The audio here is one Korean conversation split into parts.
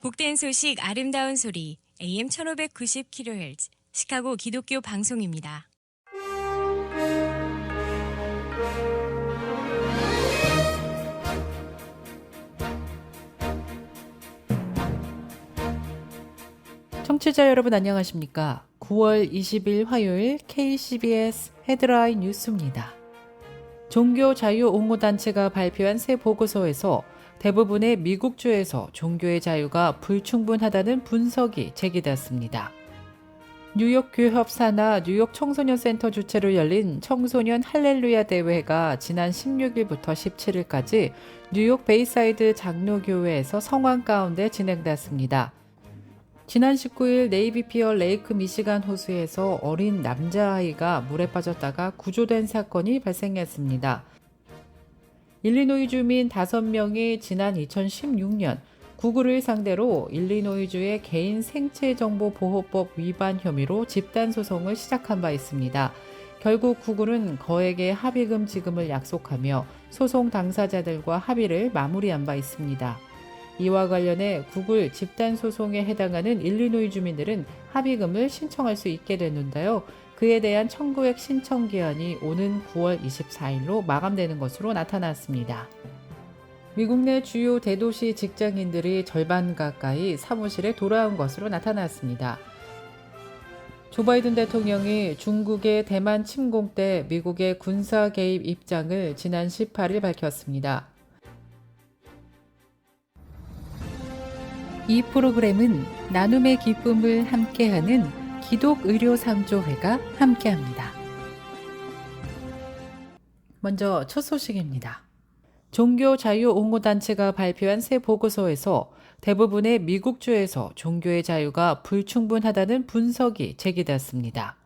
복된 소식 아름다운 소리 AM 1590kHz 시카고 기독교 방송입니다. 청취자 여러분 안녕하십니까? 9월 20일 화요일 KCBS 헤드라인 뉴스입니다. 종교 자유 옹호단체가 발표한 새 보고서에서 대부분의 미국주에서 종교의 자유가 불충분하다는 분석이 제기됐습니다. 뉴욕 교협 산하 뉴욕 청소년 센터 주최로 열린 청소년 할렐루야 대회가 지난 16일부터 17일까지 뉴욕 베이사이드 장로교회에서 성황 가운데 진행됐습니다. 지난 19일 네이비피어 레이크 미시간 호수에서 어린 남자아이가 물에 빠졌다가 구조된 사건이 발생했습니다. 일리노이 주민 5명이 지난 2016년 구글을 상대로 일리노이주의 개인 생체정보보호법 위반 혐의로 집단소송을 시작한 바 있습니다. 결국 구글은 거액의 합의금 지급을 약속하며 소송 당사자들과 합의를 마무리한 바 있습니다. 이와 관련해 구글 집단소송에 해당하는 일리노이 주민들은 합의금을 신청할 수 있게 됐는데요. 그에 대한 청구액 신청 기한이 오는 9월 24일로 마감되는 것으로 나타났습니다. 미국 내 주요 대도시 직장인들이 절반 가까이 사무실에 돌아온 것으로 나타났습니다. 조 바이든 대통령이 중국의 대만 침공 때 미국의 군사 개입 입장을 지난 18일 밝혔습니다. 이 프로그램은 나눔의 기쁨을 함께하는 기독의료상조회가 함께합니다. 먼저 첫 소식입니다. 종교 자유 옹호단체가 발표한 새 보고서에서 대부분의 미국주에서 종교의 자유가 불충분하다는 분석이 제기됐습니다.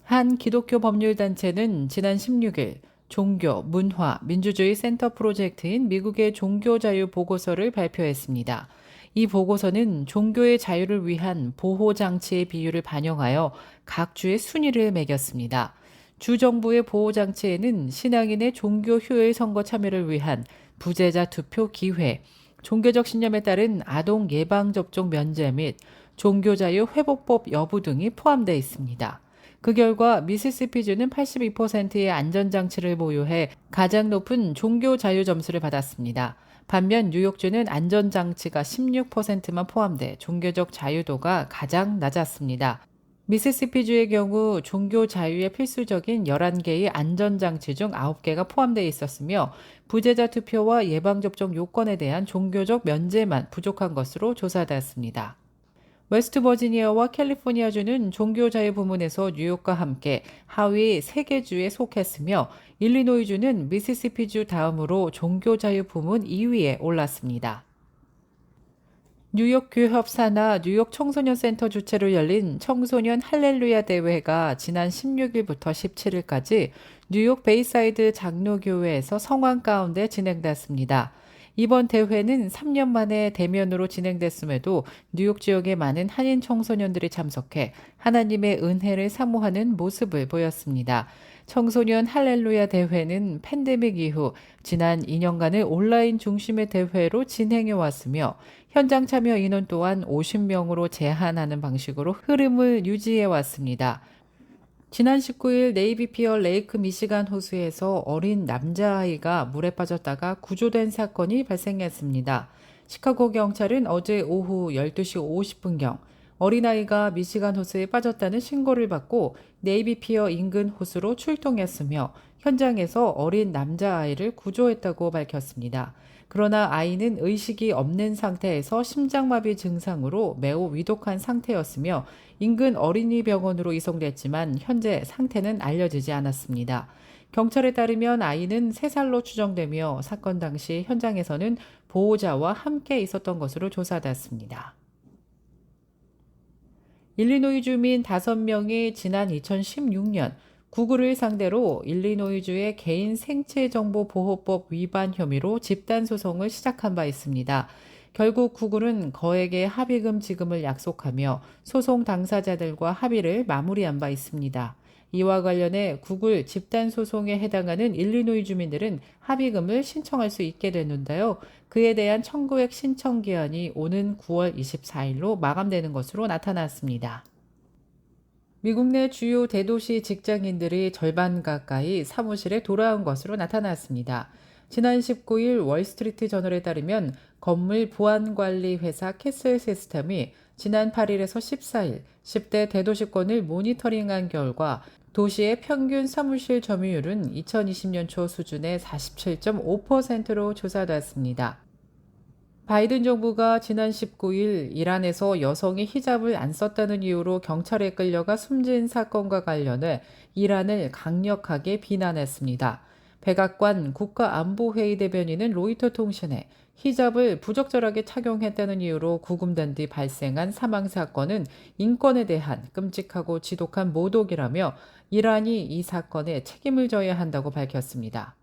한 기독교 법률단체는 지난 16일 종교, 문화, 민주주의 센터 프로젝트인 미국의 종교자유 보고서를 발표했습니다. 이 보고서는 종교의 자유를 위한 보호장치의 비율을 반영하여 각 주의 순위를 매겼습니다. 주 정부의 보호장치에는 신앙인의 종교 효율 선거 참여를 위한 부재자 투표 기회, 종교적 신념에 따른 아동 예방접종 면제 및 종교자유 회복법 여부 등이 포함되어 있습니다. 그 결과 미시시피주는 82%의 안전장치를 보유해 가장 높은 종교자유 점수를 받았습니다. 반면 뉴욕주는 안전장치가 16%만 포함돼 종교적 자유도가 가장 낮았습니다. 미시시피주의 경우 종교 자유에 필수적인 11개의 안전장치 중 9개가 포함되어 있었으며 부재자 투표와 예방접종 요건에 대한 종교적 면제만 부족한 것으로 조사됐습니다. 웨스트버지니아와 캘리포니아주는 종교자유 부문에서 뉴욕과 함께 하위 3개 주에 속했으며 일리노이주는 미시시피주 다음으로 종교자유 부문 2위에 올랐습니다. 뉴욕 교협 산하 뉴욕 청소년 센터 주최로 열린 청소년 할렐루야 대회가 지난 16일부터 17일까지 뉴욕 베이사이드 장로교회에서 성황 가운데 진행됐습니다. 이번 대회는 3년 만에 대면으로 진행됐음에도 뉴욕 지역의 많은 한인 청소년들이 참석해 하나님의 은혜를 사모하는 모습을 보였습니다. 청소년 할렐루야 대회는 팬데믹 이후 지난 2년간을 온라인 중심의 대회로 진행해 왔으며 현장 참여 인원 또한 50명으로 제한하는 방식으로 흐름을 유지해 왔습니다. 지난 19일 네이비피어 레이크 미시간 호수에서 어린 남자아이가 물에 빠졌다가 구조된 사건이 발생했습니다. 시카고 경찰은 어제 오후 12시 50분경 어린아이가 미시간 호수에 빠졌다는 신고를 받고 네이비피어 인근 호수로 출동했으며 현장에서 어린 남자아이를 구조했다고 밝혔습니다. 그러나 아이는 의식이 없는 상태에서 심장마비 증상으로 매우 위독한 상태였으며 인근 어린이병원으로 이송됐지만 현재 상태는 알려지지 않았습니다. 경찰에 따르면 아이는 3살로 추정되며 사건 당시 현장에서는 보호자와 함께 있었던 것으로 조사됐습니다. 일리노이 주민 5명이 지난 2016년 구글을 상대로 일리노이주의 개인 생체정보보호법 위반 혐의로 집단소송을 시작한 바 있습니다. 결국 구글은 거액의 합의금 지급을 약속하며 소송 당사자들과 합의를 마무리한 바 있습니다. 이와 관련해 구글 집단 소송에 해당하는 일리노이 주민들은 합의금을 신청할 수 있게 됐는데요. 그에 대한 청구액 신청 기한이 오는 9월 24일로 마감되는 것으로 나타났습니다. 미국 내 주요 대도시 직장인들이 절반 가까이 사무실에 돌아온 것으로 나타났습니다. 지난 19일 월스트리트 저널에 따르면 건물 보안관리 회사 캐슬 시스템이 지난 8일에서 14일 10대 대도시권을 모니터링한 결과 도시의 평균 사무실 점유율은 2020년 초 수준의 47.5%로 조사됐습니다. 바이든 정부가 지난 19일 이란에서 여성이 히잡을 안 썼다는 이유로 경찰에 끌려가 숨진 사건과 관련해 이란을 강력하게 비난했습니다. 백악관 국가안보회의 대변인은 로이터 통신에 히잡을 부적절하게 착용했다는 이유로 구금된 뒤 발생한 사망 사건은 인권에 대한 끔찍하고 지독한 모독이라며 이란이 이 사건에 책임을 져야 한다고 밝혔습니다.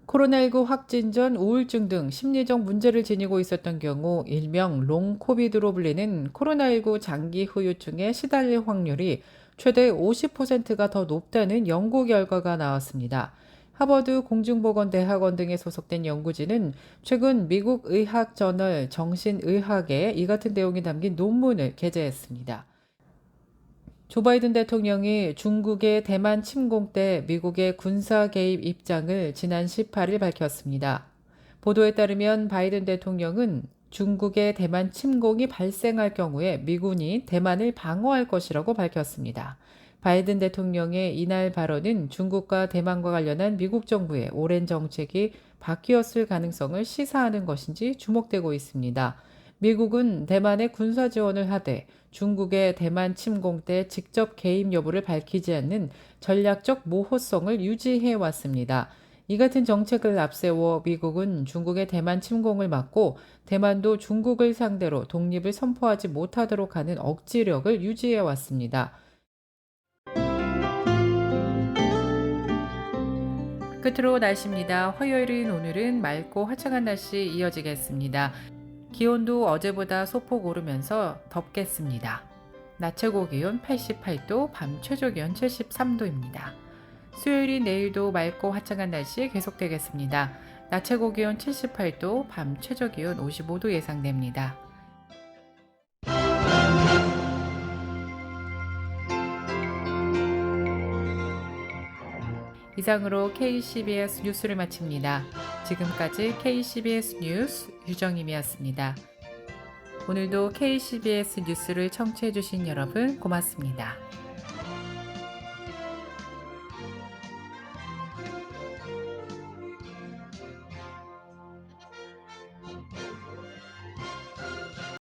코로나19 확진 전 우울증 등 심리적 문제를 지니고 있었던 경우 일명 롱코비드로 불리는 코로나19 장기 후유증에 시달릴 확률이 최대 50%가 더 높다는 연구 결과가 나왔습니다. 하버드 공중보건대학원 등에 소속된 연구진은 최근 미국 의학 저널 정신의학에 이 같은 내용이 담긴 논문을 게재했습니다. 조 바이든 대통령이 중국의 대만 침공 때 미국의 군사 개입 입장을 지난 18일 밝혔습니다. 보도에 따르면 바이든 대통령은 중국의 대만 침공이 발생할 경우에 미군이 대만을 방어할 것이라고 밝혔습니다. 바이든 대통령의 이날 발언은 중국과 대만과 관련한 미국 정부의 오랜 정책이 바뀌었을 가능성을 시사하는 것인지 주목되고 있습니다. 미국은 대만에 군사 지원을 하되 중국의 대만 침공 때 직접 개입 여부를 밝히지 않는 전략적 모호성을 유지해 왔습니다. 이 같은 정책을 앞세워 미국은 중국의 대만 침공을 막고 대만도 중국을 상대로 독립을 선포하지 못하도록 하는 억지력을 유지해 왔습니다. 끝으로 날씨입니다. 화요일인 오늘은 맑고 화창한 날씨 이어지겠습니다. 기온도 어제보다 소폭 오르면서 덥겠습니다. 낮 최고 기온 88도, 밤 최저 기온 73도입니다. 수요일인 내일도 맑고 화창한 날씨 계속되겠습니다. 낮 최고 기온 78도, 밤 최저 기온 55도 예상됩니다. 이상으로 KCBS 뉴스를 마칩니다. 지금까지 KCBS 뉴스 유정임이었습니다. 오늘도 KCBS 뉴스를 청취해주신 여러분 고맙습니다.